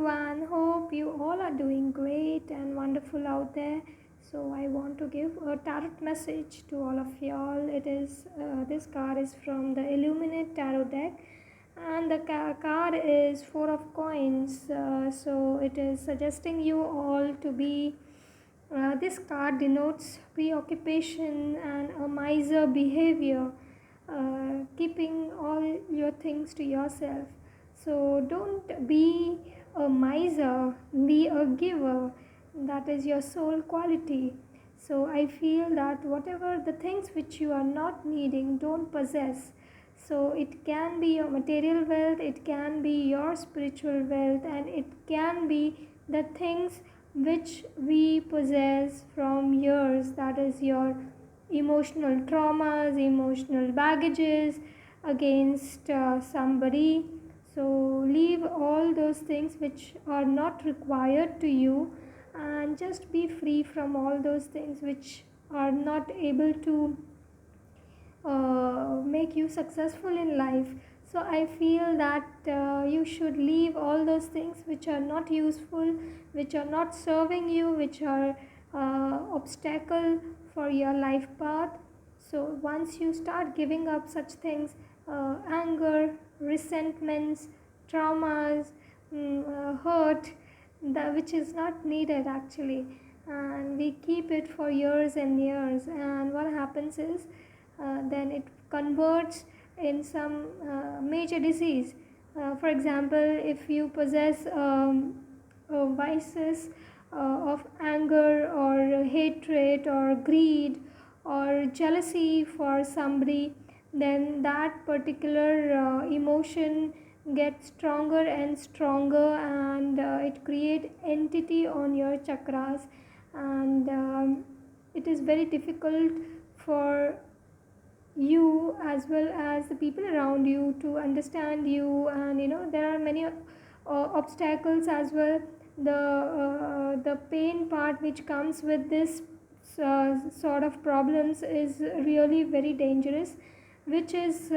everyone, hope you all are doing great and wonderful out there. So I want to give a tarot message to all of y'all. This card is from the Illuminate Tarot deck, and the card is Four of Coins. So it is suggesting you all to be. This card denotes preoccupation and a miser behavior, keeping all your things to yourself. So don't be a miser, be a giver. That is your soul quality. So I feel that whatever the things which you are not needing, don't possess. So it can be your material wealth, it can be your spiritual wealth, and it can be the things which we possess from years. That is your emotional traumas, emotional baggages against somebody. So leave all those things which are not required to you, and just be free from all those things which are not able to make you successful in life. So I feel that you should leave all those things which are not useful, which are not serving you, which are obstacle for your life path. So once you start giving up such things, anger, resentments, traumas, hurt, which is not needed actually, and we keep it for years and years, and what happens is then it converts in some major disease. For example, if you possess vices of anger or hatred or greed or jealousy for somebody, then that particular emotion gets stronger and stronger, and it creates entity on your chakras, and it is very difficult for you as well as the people around you to understand you. And there are many obstacles as well. The pain part which comes with this sort of problems is really very dangerous, which is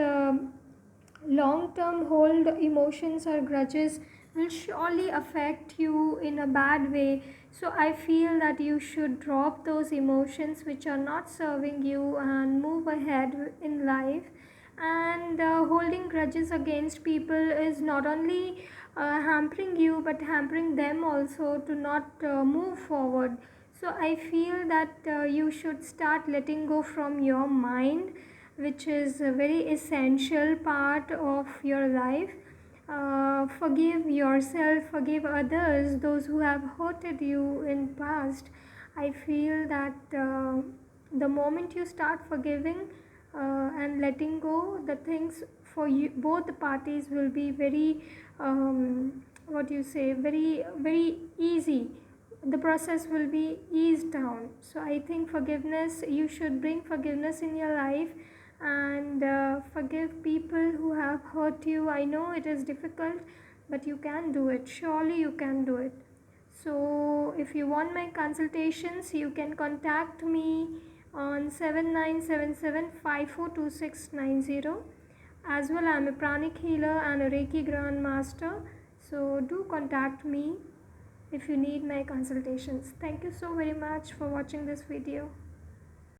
long term hold emotions or grudges will surely affect you in a bad way. So I feel that you should drop those emotions which are not serving you and move ahead in life. And holding grudges against people is not only hampering you but hampering them also to not move forward. So I feel that you should start letting go from your mind, which is a very essential part of your life. Forgive yourself, forgive others, those who have hurted you in past. I feel that the moment you start forgiving and letting go, the things for you, both the parties will be very very easy. The process will be eased down. So I think forgiveness, you should bring forgiveness in your life, and forgive people who have hurt you. I know it is difficult, but you can do it. Surely you can do it. So if you want my consultations, you can contact me on 7977542690. As well, I am a pranic healer and a Reiki grandmaster. So do contact me if you need my consultations. Thank you so very much for watching this video.